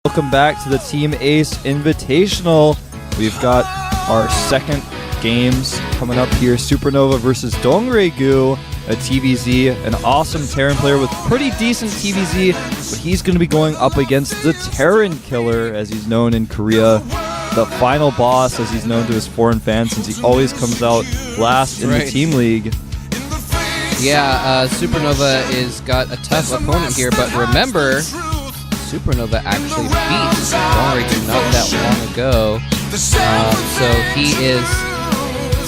Welcome back to the Team Ace Invitational. We've got our second games coming up here. SuperNova versus DongRaeGu, a TVZ, an awesome Terran player with pretty decent TVZ, but he's going to be going up against the Terran Killer, as he's known in Korea. The final boss, as he's known to his foreign fans, since he always comes out last in the team league. Yeah, SuperNova is got a tough opponent here, but remember, SuperNova actually beat DongRaeGu not that long ago. So he is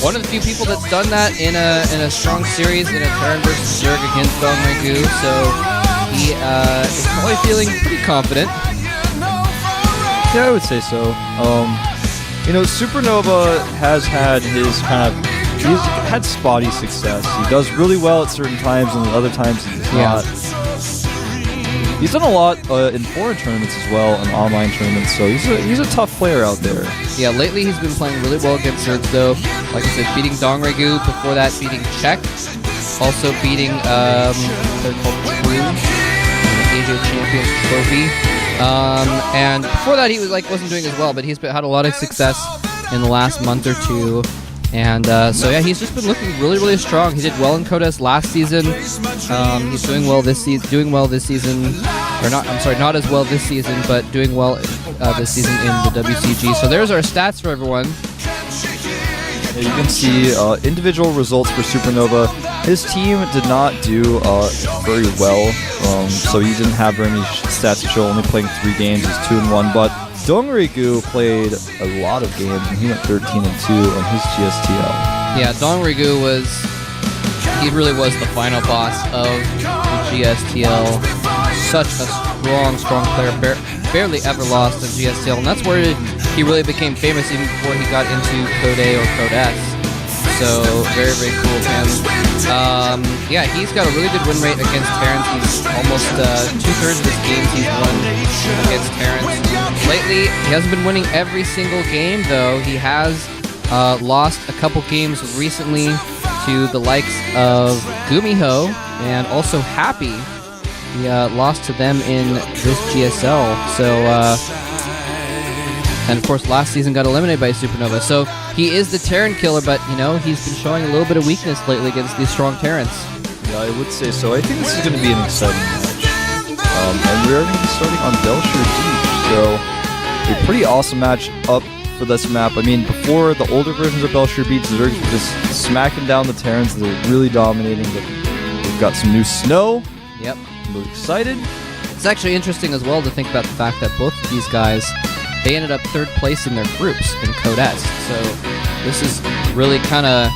one of the few people that's done that in a strong series in a Terran versus Zerg against DongRaeGu. So he is probably feeling pretty confident. Yeah, I would say so. You know, SuperNova has had his he's had spotty success. He does really well at certain times, and at other times he does not. He's done a lot in foreign tournaments as well, and online tournaments, so he's a tough player out there. Yeah, lately he's been playing really well against Zergs, though. Like I said, beating DongRaeGu, before that beating Czech, also beating they're called Crew, the Asia Champions Trophy. And before that he wasn't doing as well, but he's had a lot of success in the last month or two. And so yeah, he's just been looking really, really strong. He did well in Codes last season. He's doing well this season. Or not? I'm sorry, not as well this season, but doing well this season in the WCG. So there's our stats for everyone. Yeah, you can see individual results for SuperNova. His team did not do very well, so he didn't have very many stats to show. Only playing 3 games, he's 2-1, but DongRaeGu played a lot of games, and he went 13-2 on his GSTL. Yeah, DongRaeGu he really was the final boss of the GSTL. Such a strong player, barely ever lost in GSTL, and that's where he really became famous, even before he got into Code A or Code S. So, very, very cool of him. Yeah, he's got a really good win rate against Terrans. He's almost 2/3 of his games he's won against Terrans. Lately, he hasn't been winning every single game, though. He has lost a couple games recently to the likes of Gumiho and also Happy. He lost to them in this GSL. So, and of course, last season got eliminated by SuperNova. So he is the Terran Killer, but you know he's been showing a little bit of weakness lately against these strong Terrans. Yeah, I would say so. I think this is going to be an exciting match, and we're going to be starting on Belshire Beach. So a pretty awesome match up for this map. I mean, before the older versions of Belshire Beach, the Zergs were just smacking down the Terrans. They're really dominating. We've got some new snow. Yep. I'm really excited. It's actually interesting as well to think about the fact that both of these guys, they ended up 3rd place in their groups in Code S. So this is really kind of,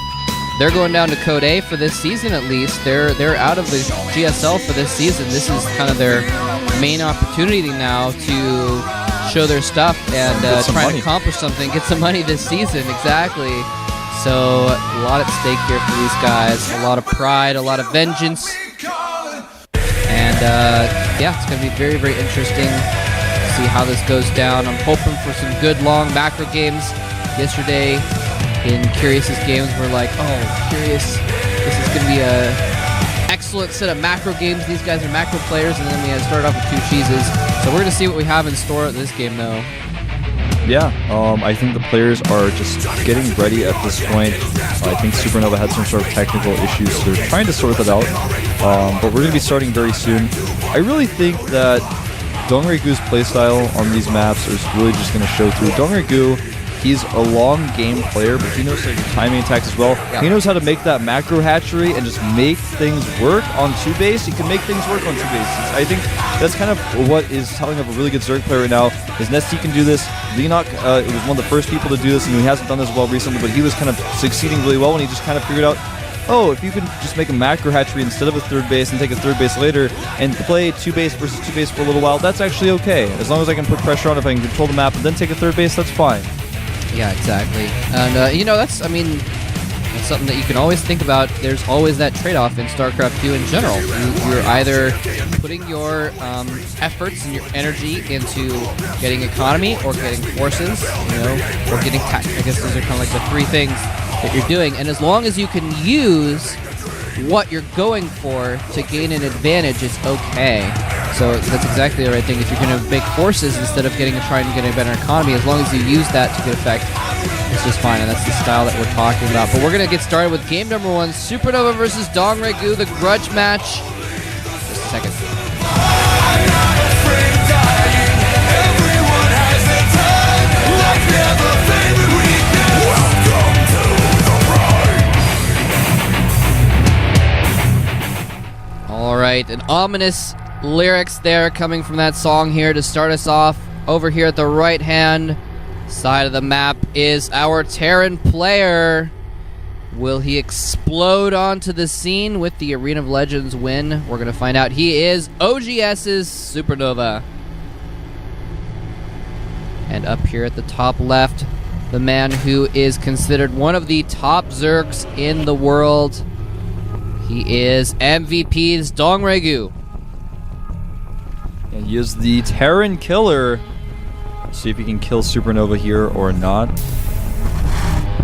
they're going down to Code A for this season at least. They're out of the GSL for this season. This is kind of their main opportunity now to show their stuff and try and accomplish something, get some money this season. Exactly. So a lot at stake here for these guys. A lot of pride, a lot of vengeance. And yeah, it's going to be very, very interesting to see how this goes down. I'm hoping for some good long macro games. Yesterday in Curious's games, we're like, oh, Curious, this is going to be a excellent set of macro games. These guys are macro players, and then we had to start off with 2 cheeses. So we're going to see what we have in store at this game, though. Yeah, I think the players are just getting ready at this point. I think SuperNova had some sort of technical issues, so they're trying to sort that out. But we're going to be starting very soon. I really think that DongRaeGu's playstyle on these maps is really just going to show through. DongRaeGu, he's a long game player, but he knows how to timing attacks as well. Yeah. He knows how to make that macro hatchery and just make things work on 2 base. He can make things work on 2 bases. I think that's kind of what is telling of a really good Zerg player right now. His Nesty can do this. Lenok was one of the first people to do this, and he hasn't done this well recently, but he was kind of succeeding really well when he just kind of figured out, oh, if you can just make a macro hatchery instead of a 3rd base and take a 3rd base later and play 2 base versus 2 base for a little while, that's actually okay. As long as I can put pressure on, if I can control the map and then take a 3rd base, that's fine. Yeah, exactly. And, you know, that's something that you can always think about. There's always that trade-off in StarCraft 2 in general. You're either putting your efforts and your energy into getting economy or getting forces, you know, or getting tech. I guess those are kind of like the 3 things that you're doing. And as long as you can use what you're going for to gain an advantage, it's okay. So that's exactly the right thing. If you're going to make forces instead of trying to get a better economy, as long as you use that to good effect, it's just fine, and that's the style that we're talking about. But we're going to get started with game number 1, SuperNova versus DongRaeGu, the grudge match. Just a second. All right, an ominous lyrics there coming from that song here to start us off. Over here at the right-hand side of the map is our Terran player. Will he explode onto the scene with the Arena of Legends win? We're going to find out. He is OGS's SuperNova. And up here at the top left, the man who is considered one of the top Zergs in the world. He is MVP's DongRaeGu. And he is the Terran killer. Let's see if he can kill SuperNova here or not.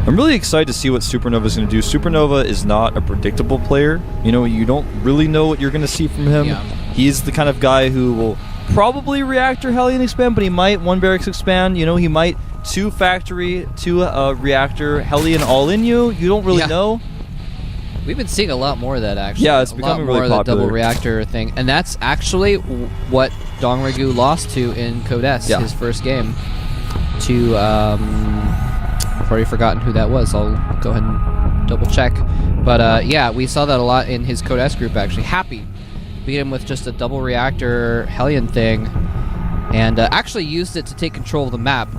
I'm really excited to see what SuperNova is going to do. SuperNova is not a predictable player. You know, you don't really know what you're going to see from him. Yeah. He's the kind of guy who will probably reactor Hellion expand, but he might 1 barracks expand. You know, he might 2 factory, 2 reactor Hellion all in you. You don't really know. We've been seeing a lot more of that, actually. Yeah, it's becoming really popular. A lot more of the double reactor thing. And that's actually what DongRaeGu lost to in Code S, his first game. To, I've already forgotten who that was. I'll go ahead and double check. But, yeah, we saw that a lot in his Code S group, actually. Happy beat him with just a double reactor Hellion thing. And actually used it to take control of the map.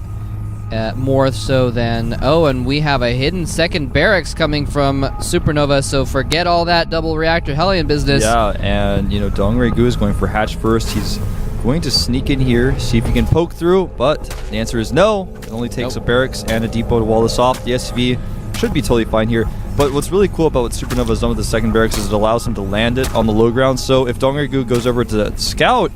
More so than, and we have a hidden second barracks coming from SuperNova, so forget all that double reactor Hellion business. Yeah, and, you know, DongRaeGu is going for hatch first. He's going to sneak in here, see if he can poke through, but the answer is no. It only takes a barracks and a depot to wall this off. The SCV should be totally fine here. But what's really cool about what SuperNova has done with the second barracks is it allows him to land it on the low ground, so if DongRaeGu goes over to scout,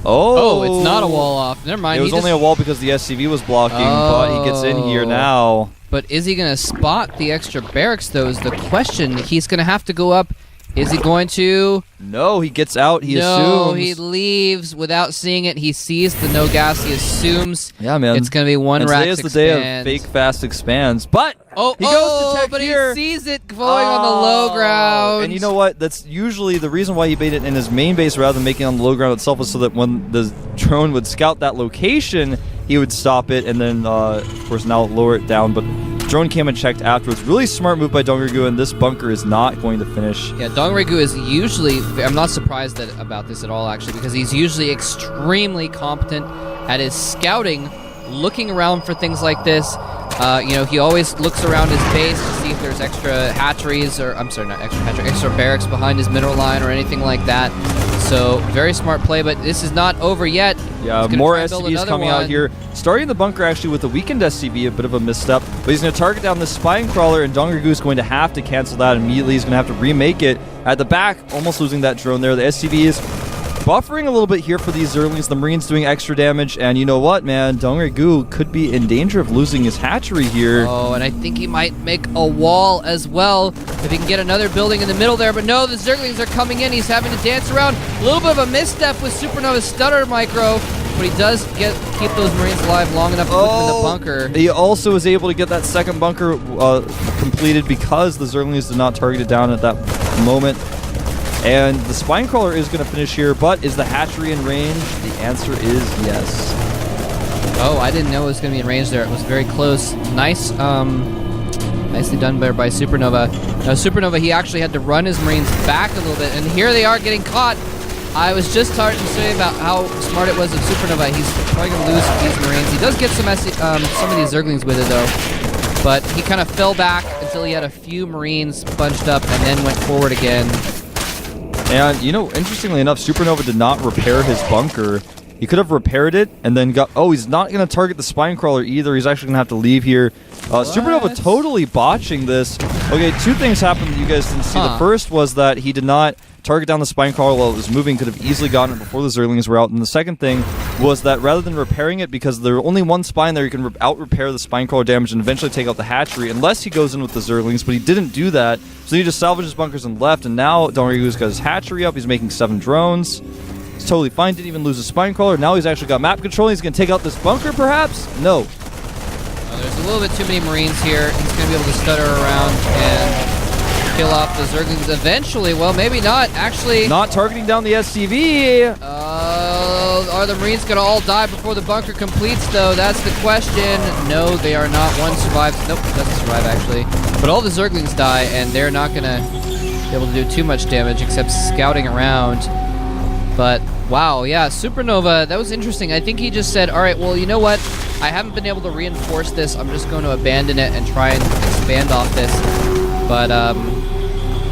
it's not a wall off. Never mind. It was only a wall because the SCV was blocking, but he gets in here now. But is he going to spot the extra barracks, though, is the question. He's going to have to go up. Is he going to? No, he gets out. He assumes. No, he leaves without seeing it. He sees the no gas. He assumes. Yeah, man. It's going to be 1 rack today is the day of fake fast expands. But he goes to tech but here. He sees it going on the low ground. And you know what? That's usually the reason why he made it in his main base rather than making it on the low ground itself, was so that when the drone would scout that location, he would stop it and then, of course, now lower it down. But drone came and checked afterwards. Really smart move by DongRaeGu, and this bunker is not going to finish. Yeah, DongRaeGu is usually, I'm not surprised about this at all, actually, because he's usually extremely competent at his scouting, looking around for things like this. You know, he always looks around his base to see if there's extra hatcheries, or, I'm sorry, not extra hatcheries, extra barracks behind his mineral line or anything like that. So, very smart play, but this is not over yet. Yeah, more SCVs coming out here. Starting the bunker actually with the weakened SCV, a bit of a misstep, but he's going to target down this spine crawler, and DongRaeGu is going to have to cancel that immediately. He's going to have to remake it at the back, almost losing that drone there. The SCV is buffering a little bit here for these Zerglings. The Marines doing extra damage, and you know what, man? DongRaeGu could be in danger of losing his hatchery here. Oh, and I think he might make a wall as well if he can get another building in the middle there. But no, the Zerglings are coming in. He's having to dance around. A little bit of a misstep with SuperNova's stutter micro, but he does keep those Marines alive long enough to put them in the bunker. He also was able to get that second bunker completed because the Zerglings did not target it down at that moment. And the spine crawler is going to finish here, but is the hatchery in range? The answer is yes. Oh, I didn't know it was going to be in range there. It was very close. Nice, nicely done there by SuperNova. Now, SuperNova, he actually had to run his Marines back a little bit, and here they are getting caught. I was just starting to say about how smart it was of SuperNova. He's probably going to lose these Marines. He does get some of these Zerglings with it, though. But he kind of fell back until he had a few Marines bunched up and then went forward again. And, you know, interestingly enough, SuperNova did not repair his bunker. He could have repaired it and then got... Oh, he's not going to target the spine crawler either. He's actually going to have to leave here. SuperNova totally botching this. Okay, 2 things happened that you guys didn't see. The first was that he did not target down the spine crawler while it was moving. Could have easily gotten it before the Zerglings were out. And the second thing was that rather than repairing it, because there's only one spine there, you can out-repair the spine crawler damage and eventually take out the hatchery, unless he goes in with the Zerglings, but he didn't do that. So he just salvaged his bunkers and left, and now DongRaeGu's got his hatchery up. He's making 7 drones. He's totally fine. Didn't even lose a spine crawler. Now he's actually got map control. He's going to take out this bunker, perhaps? No. There's a little bit too many Marines here. He's going to be able to stutter around and kill off the Zerglings eventually. Well, maybe not. Actually, not targeting down the SCV. Are the Marines going to all die before the bunker completes, though? That's the question. No, they are not. One survives. Nope, doesn't survive, actually. But all the Zerglings die, and they're not going to be able to do too much damage except scouting around. But, wow, yeah, SuperNova, that was interesting. I think he just said, all right, well, you know what? I haven't been able to reinforce this. I'm just going to abandon it and try and expand off this. But,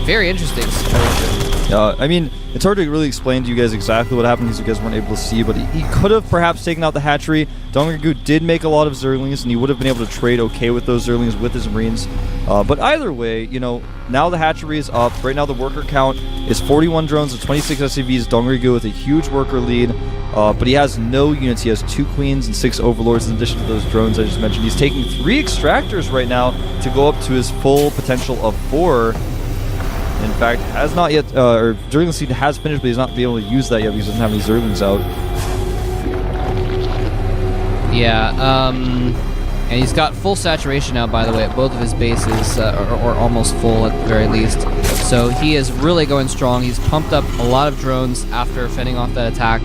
very interesting situation. I mean, it's hard to really explain to you guys exactly what happened because you guys weren't able to see, but he could have perhaps taken out the hatchery. DongRaeGu did make a lot of Zerglings, and he would have been able to trade okay with those Zerglings with his Marines. But either way, you know, now the hatchery is up. Right now the worker count is 41 drones and 26 SCVs. DongRaeGu with a huge worker lead, but he has no units. He has 2 queens and 6 overlords in addition to those drones I just mentioned. He's taking 3 extractors right now to go up to his full potential of 4. In fact, has not yet, or Zergling Seed has finished, but he's not been able to use that yet because he doesn't have any Zerglings out. Yeah, and he's got full saturation now, by the way, at both of his bases, or almost full at the very least. So he is really going strong. He's pumped up a lot of drones after fending off that attack,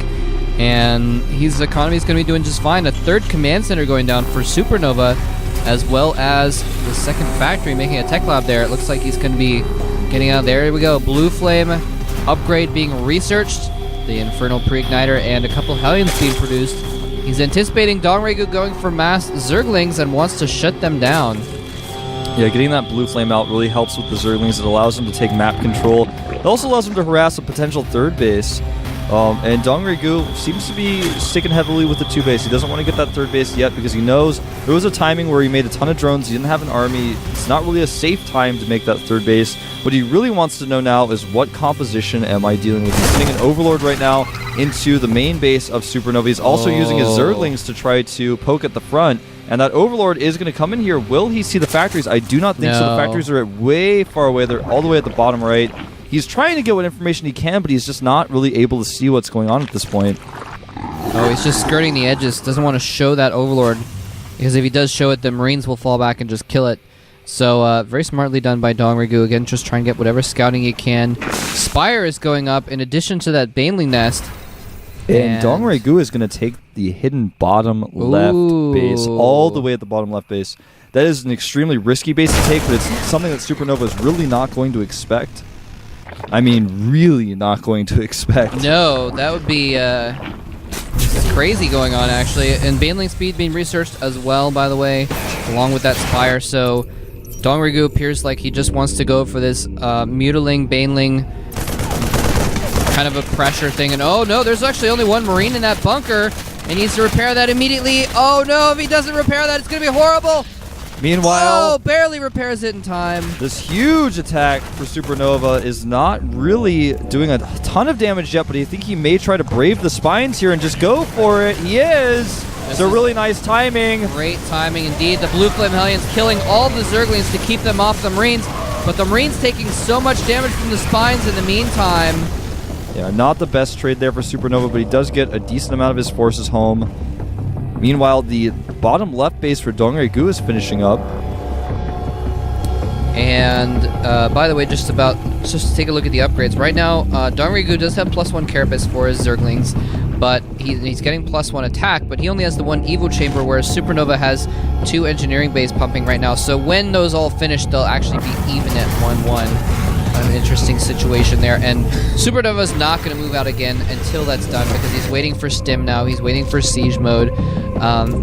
and his economy is going to be doing just fine. A 3rd command center going down for SuperNova, as well as the 2nd factory making a tech lab there. It looks like he's going to be getting out. There we go. Blue Flame upgrade being researched. The Infernal Pre-Igniter and a couple Hellions being produced. He's anticipating DongRaeGu going for mass Zerglings and wants to shut them down. Yeah, getting that Blue Flame out really helps with the Zerglings. It allows him to take map control. It also allows him to harass a potential 3rd base. And DongRaeGu seems to be sticking heavily with the 2 base. He doesn't want to get that 3rd base yet because he knows there was a timing where he made a ton of drones. He didn't have an army. It's not really a safe time to make that 3rd base. What he really wants to know now is what composition am I dealing with. He's sending an Overlord right now into the main base of SuperNova. He's also using his Zerglings to try to poke at the front. And that Overlord is going to come in here. Will he see the factories? I do not think so. The factories are way far away. They're all the way at the bottom right. He's trying to get what information he can, but he's just not really able to see what's going on at this point. Oh, he's just skirting the edges. Doesn't want to show that Overlord, because if he does show it, the Marines will fall back and just kill it. So, very smartly done by DongRaeGu. Again, just trying to get whatever scouting he can. Spire is going up in addition to that Baneling Nest. And DongRaeGu is going to take the hidden bottom left base, all the way at the bottom left base. That is an extremely risky base to take, but it's something that SuperNova is really not going to expect. I mean, really not going to expect. No, that would be crazy going on, actually. And Baneling speed being researched as well, by the way, along with that Spire. So DongRaeGu appears like he just wants to go for this Mutiling, Baneling kind of a pressure thing. And oh no, there's actually only 1 Marine in that bunker. He needs to repair that immediately. Oh no, if he doesn't repair that, it's going to be horrible. Meanwhile, barely repairs it in time. This huge attack for SuperNova is not really doing a ton of damage yet, but I think he may try to brave the spines here and just go for it. He is. So really nice timing. Great timing indeed. The Blue Flame Hellions killing all the Zerglings to keep them off the Marines, but the Marines taking so much damage from the spines in the meantime. Yeah, not the best trade there for SuperNova, but he does get a decent amount of his forces home. Meanwhile, the bottom left base for DongRaeGu is finishing up. And by the way, just to take a look at the upgrades. Right now, DongRaeGu does have +1 carapace for his Zerglings, but he's getting +1 attack, but he only has the 1 Evo Chamber, whereas SuperNova has 2 engineering base pumping right now. So when those all finish, they'll actually be even at 1-1. An interesting situation there, and SuperNova's not going to move out again until that's done, because he's waiting for Stim now. He's waiting for Siege mode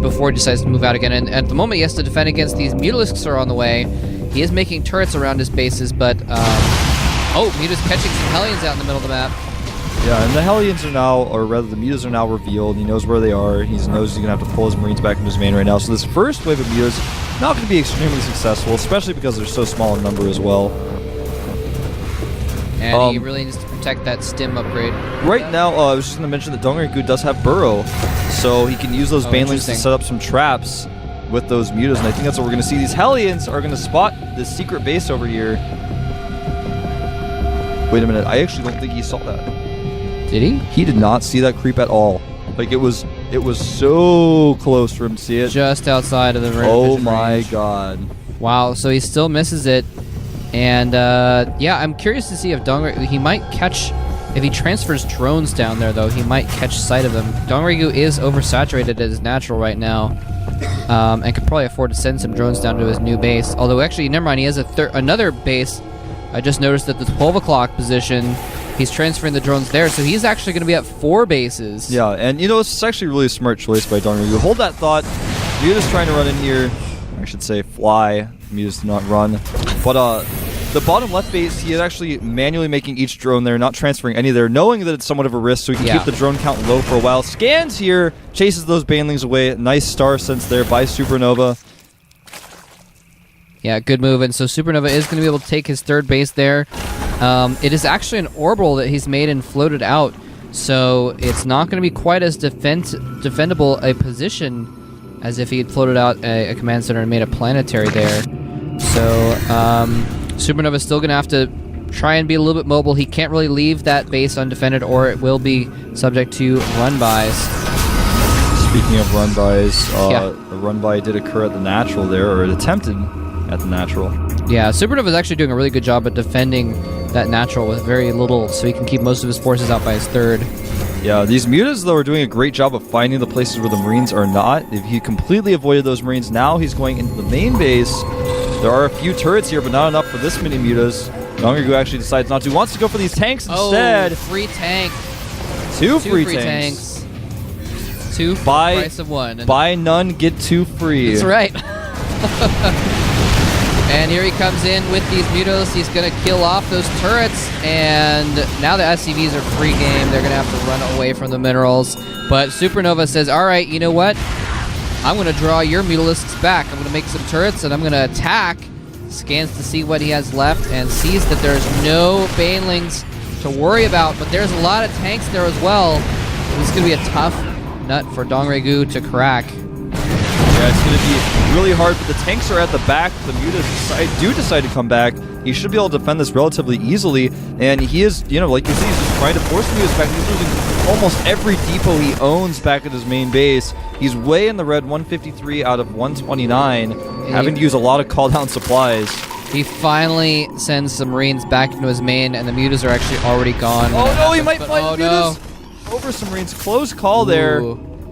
before he decides to move out again, and at the moment he has to defend against these Mutalisks are on the way. He is making turrets around his bases, but Muta's catching some Hellions out in the middle of the map. Yeah, and the Hellions are now, or rather the Mutas are now revealed. He knows where they are. He knows he's going to have to pull his Marines back into his main right now. So this first wave of Mutas not going to be extremely successful, especially because they're so small in number as well. And he really needs to protect that Stim upgrade. Right now, I was just going to mention that DongRaeGu does have Burrow, so he can use those Banelings to set up some traps with those Mutas, and I think that's what we're going to see. These Hellions are going to spot this secret base over here. Wait a minute, I actually don't think he saw that. Did he? He did not see that creep at all. Like, it was so close for him to see it. Just outside of the range. Oh my god. Wow, so he still misses it. And, yeah, I'm curious to see if DongRaeGu, he might catch, if he transfers drones down there, though, he might catch sight of them. DongRaeGu is oversaturated at his natural right now, and could probably afford to send some drones down to his new base. Although, actually, never mind, he has another base. I just noticed at the 12 o'clock position, he's transferring the drones there, so he's actually going to be at 4 bases. Yeah, and, you know, it's actually a really smart choice by DongRaeGu. Hold that thought. Muta's trying to run in here. I should say fly. Muta's do not run. But, the bottom left base, he is actually manually making each drone there, not transferring any there, knowing that it's somewhat of a risk, so he can keep the drone count low for a while. Scans here, chases those banelings away. Nice star sense there by SuperNova. Yeah, good move. And so SuperNova is going to be able to take his 3rd base there. It is actually an orbital that he's made and floated out, so it's not going to be quite as defendable a position as if he had floated out a command center and made a planetary there. So, SuperNova is still going to have to try and be a little bit mobile. He can't really leave that base undefended, or it will be subject to run-bys. Speaking of run-bys, a run-by did occur at the natural there, or it attempted at the natural. Yeah, SuperNova is actually doing a really good job at defending that natural with very little, so he can keep most of his forces out by his 3rd. Yeah, these Mutas, though, are doing a great job of finding the places where the Marines are not. If he completely avoided those Marines, now he's going into the main base. There are a few turrets here, but not enough for this many Mutas. DongRaeGu actually decides not to. Wants to go for these tanks instead. Oh, free tank. 2 free tanks. 2 for the price of 1. Buy none, get 2 free. That's right. And here he comes in with these Mutas. He's going to kill off those turrets. And now the SCVs are free game. They're going to have to run away from the minerals. But SuperNova says, all right, you know what? I'm going to draw your Mutalisks back. I'm going to make some turrets, and I'm going to attack. Scans to see what he has left and sees that there's no banelings to worry about. But there's a lot of tanks there as well. This is going to be a tough nut for DongRaeGu to crack. Yeah, it's going to be really hard, but the tanks are at the back. The Mutas do decide to come back. He should be able to defend this relatively easily, and he is, you know, like you see, he's just trying to force the Mutas back. He's losing almost every depot he owns back at his main base. He's way in the red, 153 out of 129, having to use a lot of call-down supplies. He finally sends some Marines back into his main, and the Mutas are actually already gone. Oh no, he might find Mutas over some Marines. Close call there.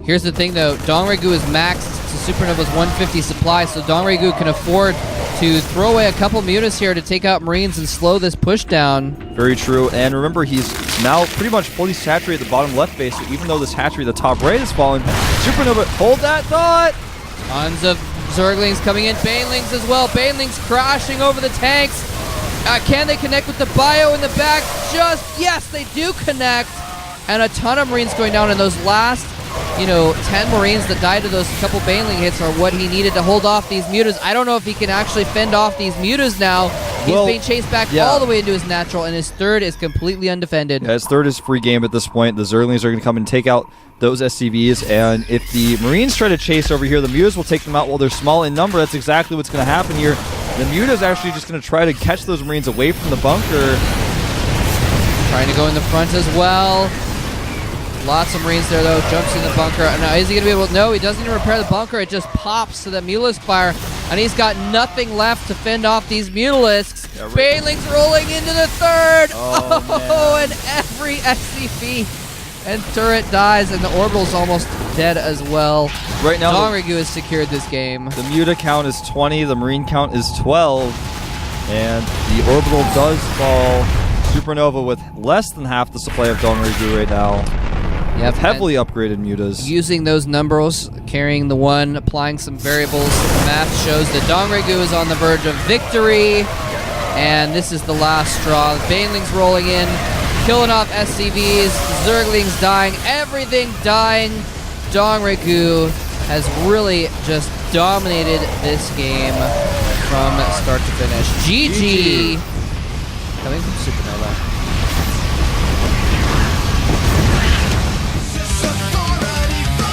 Here's the thing, though. DongRaeGu is maxed to SuperNova's 150 supply, so DongRaeGu can afford to throw away a couple Mutas here to take out Marines and slow this push down. Very true. And remember, he's now pretty much fully saturated the bottom left base, so even though this hatchery at the top right is falling, SuperNova, hold that thought! Tons of Zerglings coming in. Banelings as well. Banelings crashing over the tanks. Can they connect with the bio in the back? Yes, they do connect. And a ton of Marines going down in those last 10 Marines that died to those couple Baneling hits are what he needed to hold off these Mutas. I don't know if he can actually fend off these Mutas now. He's being chased back all the way into his natural, and his 3rd is completely undefended. Yeah, his 3rd is free game at this point. The Zerglings are going to come and take out those SCVs, and if the Marines try to chase over here, the Mutas will take them out while they're small in number. That's exactly what's going to happen here. The Muta's actually just going to try to catch those Marines away from the bunker. Trying to go in the front as well. Lots of Marines there, though. Jumps in the bunker. Now, is he going to be able to... No, he doesn't even repair the bunker. It just pops to the Mutalisk fire, and he's got nothing left to fend off these Mutalisks. Yeah, Banelings rolling into the 3rd. Oh, and every SCP and turret dies, and the orbital's almost dead as well. Right now, DongRaeGu has secured this game. The Muta count is 20. The Marine count is 12. And the orbital does fall. SuperNova with less than half the supply of DongRaeGu right now. Yep, heavily upgraded Mutas. Using those numbers, carrying the 1, applying some variables. The math shows that DongRaeGu is on the verge of victory. And this is the last straw. Banelings rolling in, killing off SCVs, Zerglings dying, everything dying. DongRaeGu has really just dominated this game from start to finish. GG. Coming from SuperNova.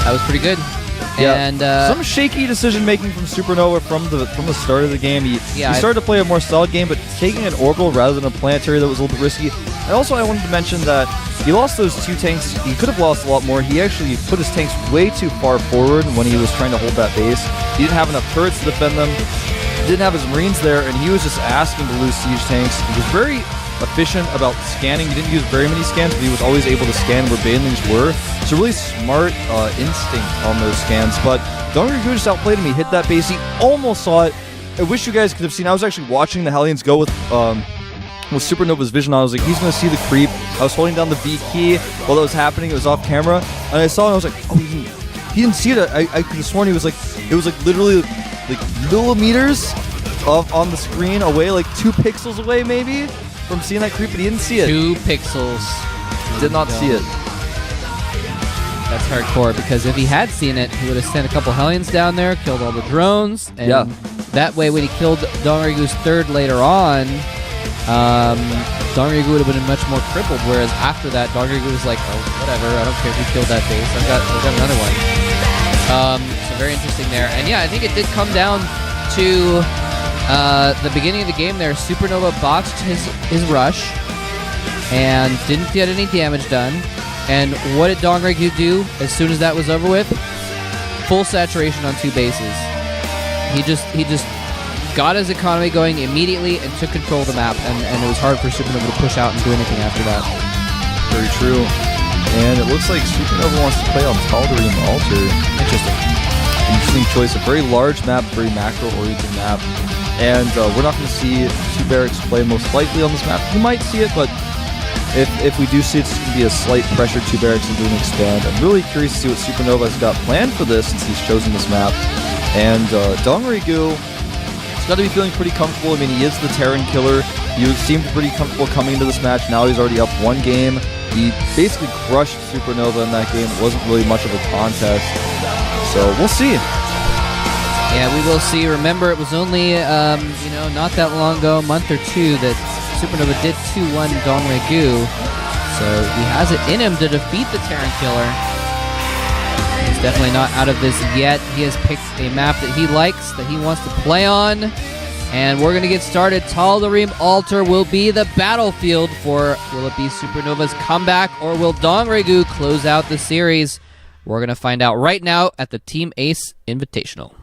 That was pretty good. Yeah. And some shaky decision making from SuperNova from the start of the game. He started to play a more solid game, but taking an orbital rather than a planetary that was a little bit risky. And also, I wanted to mention that he lost those 2 tanks. He could have lost a lot more. He actually put his tanks way too far forward when he was trying to hold that base. He didn't have enough turrets to defend them. He didn't have his Marines there, and he was just asking to lose siege tanks. He was very efficient about scanning. He didn't use very many scans, but he was always able to scan where banelings were. So really smart instinct on those scans. But DongRaeGu just outplayed him. He hit that base. He almost saw it. I wish you guys could have seen. I was actually watching the Hellions go with SuperNova's vision on. I was like, he's going to see the creep. I was holding down the V key while that was happening. It was off camera. And I saw it and I was like, oh, he didn't see it. I could have sworn it was like literally like millimeters on the screen away, like 2 pixels away maybe from seeing that creep, but he didn't see it. 2 pixels. Did not see it. That's hardcore, because if he had seen it, he would have sent a couple Hellions down there, killed all the drones, and that way when he killed DongRaeGu's 3rd later on, DongRaeGu would have been much more crippled, whereas after that, DongRaeGu was like, oh, whatever, I don't care if you killed that base, I've got another one. So very interesting there. And yeah, I think it did come down to the beginning of the game there. SuperNova botched his rush and didn't get any damage done. And what did DongRaeGu do as soon as that was over with? Full saturation on 2 bases. He just got his economy going immediately and took control of the map, and it was hard for SuperNova to push out and do anything after that. Very true. And it looks like SuperNova wants to play on Tal'Darim Altar. Interesting choice. A very large map, very macro-oriented map. And we're not going to see 2 barracks play most likely on this map. You might see it, but if we do see it, it's going to be a slight pressure 2 barracks and do an expand. I'm really curious to see what SuperNova has got planned for this since he's chosen this map. And DongRaeGu, he's got to be feeling pretty comfortable. I mean, he is the Terran killer. He seemed pretty comfortable coming into this match. Now he's already up 1 game. He basically crushed SuperNova in that game. It wasn't really much of a contest. So we'll see. Yeah, we will see. Remember, it was only not that long ago, a month or 2, that SuperNova did 2-1 DongRaeGu. So he has it in him to defeat the Terran killer. He's definitely not out of this yet. He has picked a map that he likes, that he wants to play on. And we're going to get started. Tal'Darim Altar will be the battlefield for, will it be SuperNova's comeback, or will DongRaeGu close out the series? We're going to find out right now at the Team Ace Invitational.